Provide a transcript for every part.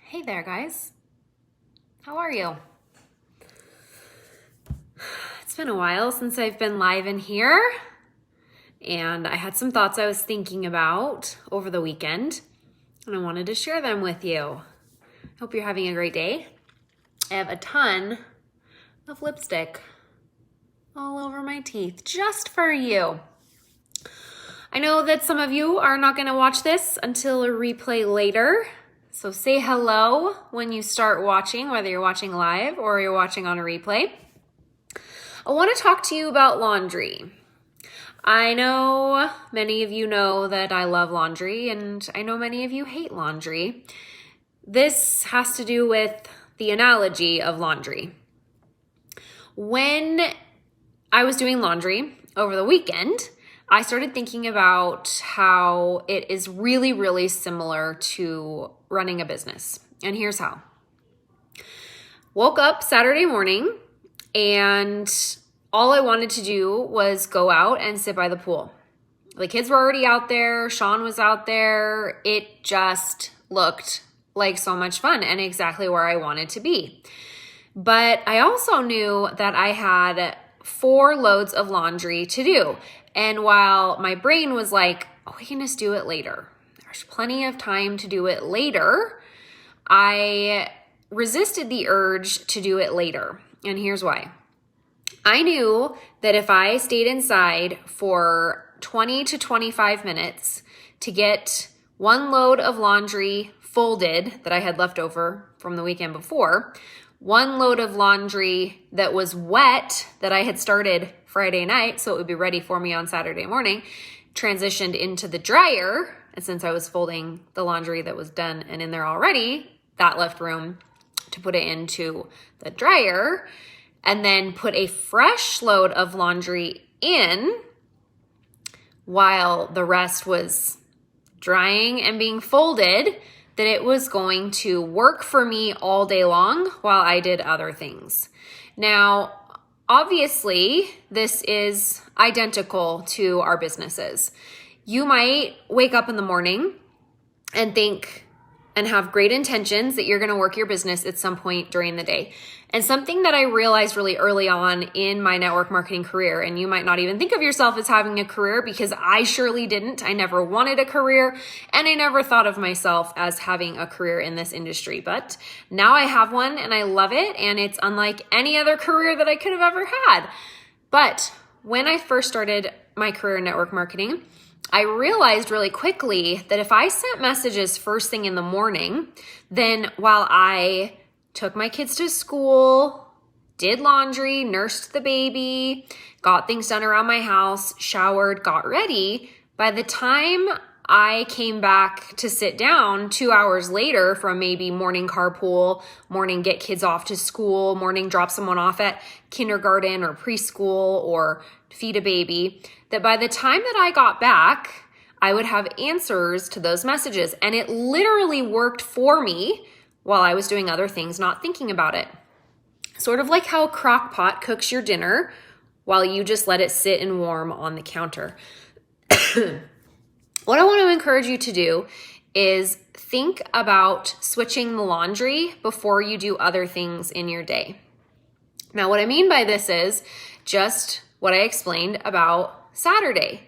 Hey there, guys. How are you? It's been a while since I've been live in here, and I had some thoughts I was thinking about over the weekend, and I wanted to share them with you. Hope you're having a great day. I have a ton of lipstick all over my teeth just for you. I know that some of you are not going to watch this until a replay later. So say hello when you start watching, whether you're watching live or you're watching on a replay. I want to talk to you about laundry. I know many of you know that I love laundry, and I know many of you hate laundry. This has to do with the analogy of laundry. When I was doing laundry over the weekend, I started thinking about how it is really, really similar to running a business. And here's how. Woke up Saturday morning and all I wanted to do was go out and sit by the pool. The kids were already out there. Sean was out there. It just looked like so much fun and exactly where I wanted to be. But I also knew that I had 4 loads of laundry to do. And while my brain was like, oh, we can just do it later. There's plenty of time to do it later. I resisted the urge to do it later. And here's why. I knew that if I stayed inside for 20 to 25 minutes to get 1 load of laundry folded that I had left over from the weekend before, 1 load of laundry that was wet that I had started Friday night, so it would be ready for me on Saturday morning, transitioned into the dryer. And since I was folding the laundry that was done and in there already, that left room to put it into the dryer, and then put a fresh load of laundry in while the rest was drying and being folded, that it was going to work for me all day long while I did other things. Now, obviously, this is identical to our businesses. You might wake up in the morning and think and have great intentions that you're going to work your business at some point during the day. And something that I realized really early on in my network marketing career, and you might not even think of yourself as having a career because I surely didn't. I never wanted a career, and I never thought of myself as having a career in this industry. But now I have one and I love it, and it's unlike any other career that I could have ever had. But when I first started my career in network marketing, I realized really quickly that if I sent messages first thing in the morning, then while I took my kids to school, did laundry, nursed the baby, got things done around my house, showered, got ready, by the time I came back to sit down 2 hours later from maybe morning carpool, morning get kids off to school, morning drop someone off at kindergarten or preschool or feed a baby, that by the time that I got back, I would have answers to those messages. And it literally worked for me while I was doing other things, not thinking about it. Sort of like how a crock pot cooks your dinner while you just let it sit and warm on the counter. What I want to encourage you to do is think about switching the laundry before you do other things in your day. Now, what I mean by this is just what I explained about Saturday.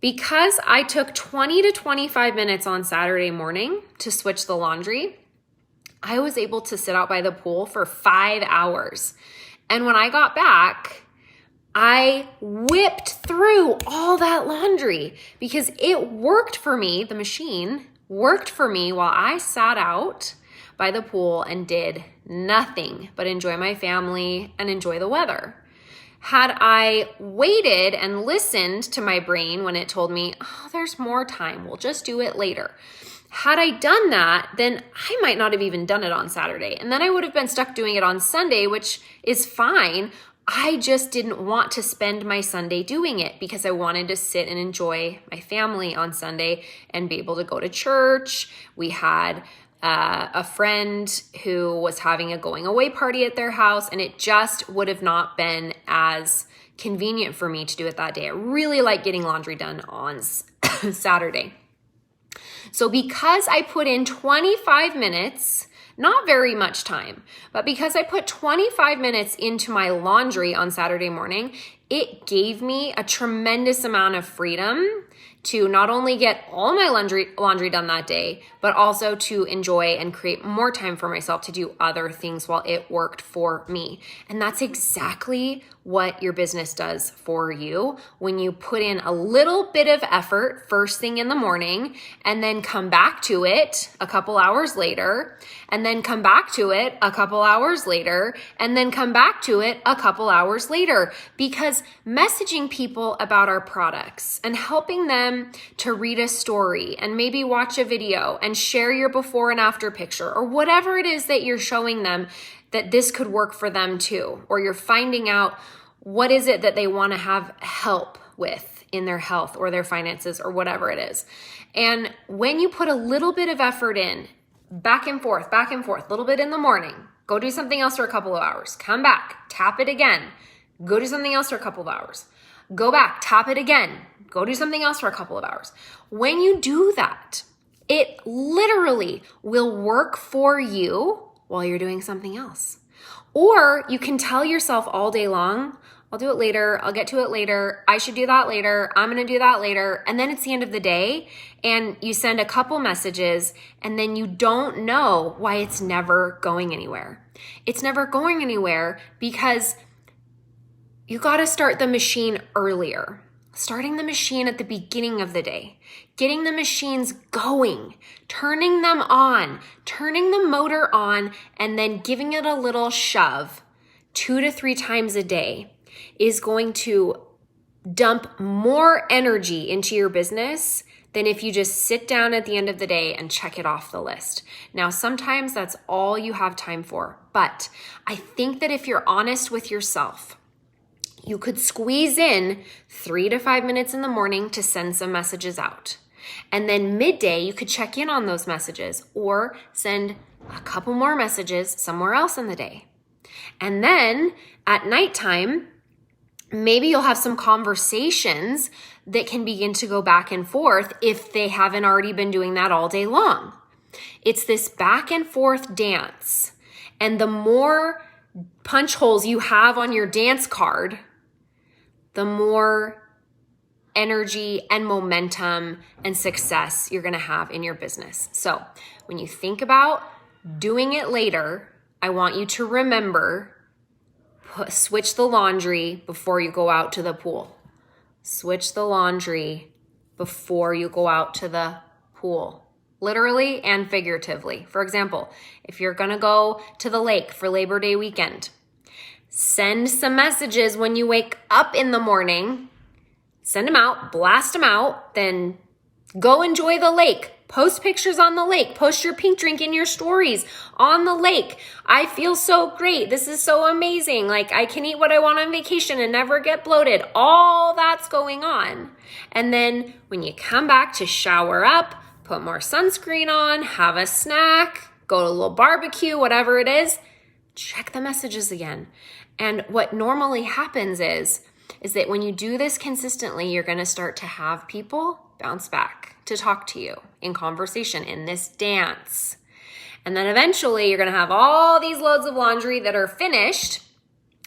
Because I took 20 to 25 minutes on Saturday morning to switch the laundry, I was able to sit out by the pool for 5 hours. And when I got back, I whipped through all that laundry because it worked for me. The machine worked for me while I sat out by the pool and did nothing but enjoy my family and enjoy the weather. Had I waited and listened to my brain when it told me, oh, there's more time, we'll just do it later. Had I done that, then I might not have even done it on Saturday. And then I would have been stuck doing it on Sunday, which is fine. I just didn't want to spend my Sunday doing it because I wanted to sit and enjoy my family on Sunday and be able to go to church. We had a friend who was having a going away party at their house, and it just would have not been as convenient for me to do it that day. I really like getting laundry done on Saturday. So because I put in 25 minutes Not very much time, but because I put 25 minutes into my laundry on Saturday morning, it gave me a tremendous amount of freedom to not only get all my laundry done that day, but also to enjoy and create more time for myself to do other things while it worked for me. And that's exactly what your business does for you when you put in a little bit of effort first thing in the morning and then come back to it a couple hours later, and then come back to it a couple hours later, and then come back to it a couple hours later. Because messaging people about our products and helping them to read a story and maybe watch a video and share your before and after picture, or whatever it is that you're showing them that this could work for them too, or you're finding out what is it that they want to have help with in their health or their finances or whatever it is. And when you put a little bit of effort in, back and forth, a little bit in the morning, go do something else for a couple of hours, come back, tap it again, go do something else for a couple of hours, go back, tap it again, go do something else for a couple of hours. When you do that, it literally will work for you while you're doing something else. Or you can tell yourself all day long, I'll do it later, I'll get to it later, I should do that later, I'm gonna do that later. And then it's the end of the day and you send a couple messages and then you don't know why it's never going anywhere. It's never going anywhere because you gotta start the machine earlier. Starting the machine at the beginning of the day, getting the machines going, turning them on, turning the motor on, and then giving it a little shove 2 to 3 times a day is going to dump more energy into your business than if you just sit down at the end of the day and check it off the list. Now, sometimes that's all you have time for, but I think that if you're honest with yourself, you could squeeze in 3 to 5 minutes in the morning to send some messages out. And then midday, you could check in on those messages or send a couple more messages somewhere else in the day. And then at nighttime, maybe you'll have some conversations that can begin to go back and forth if they haven't already been doing that all day long. It's this back and forth dance. And the more punch holes you have on your dance card, the more energy and momentum and success you're going to have in your business. So when you think about doing it later, I want you to remember, switch the laundry before you go out to the pool. Switch the laundry before you go out to the pool, literally and figuratively. For example, if you're going to go to the lake for Labor Day weekend, send some messages when you wake up in the morning, send them out, blast them out, then go enjoy the lake. Post pictures on the lake. Post your pink drink in your stories on the lake. I feel so great. This is so amazing. Like, I can eat what I want on vacation and never get bloated. All that's going on. And then when you come back to shower up, put more sunscreen on, have a snack, go to a little barbecue, whatever it is, check the messages again. And what normally happens is that when you do this consistently, you're going to start to have people bounce back to talk to you in conversation, in this dance. And then eventually you're going to have all these loads of laundry that are finished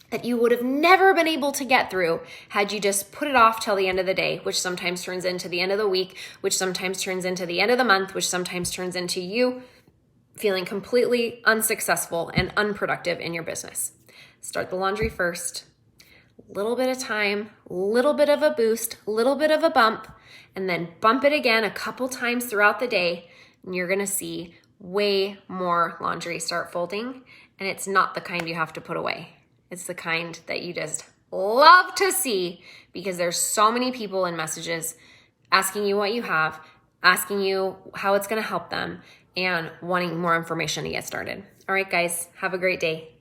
that you would have never been able to get through had you just put it off till the end of the day, which sometimes turns into the end of the week, which sometimes turns into the end of the month, which sometimes turns into you feeling completely unsuccessful and unproductive in your business. Start the laundry first. Little bit of time, little bit of a boost, little bit of a bump, and then bump it again a couple times throughout the day, and you're gonna see way more laundry start folding. And it's not the kind you have to put away. It's the kind that you just love to see because there's so many people in messages asking you what you have, asking you how it's gonna help them, and wanting more information to get started. All right, guys, have a great day.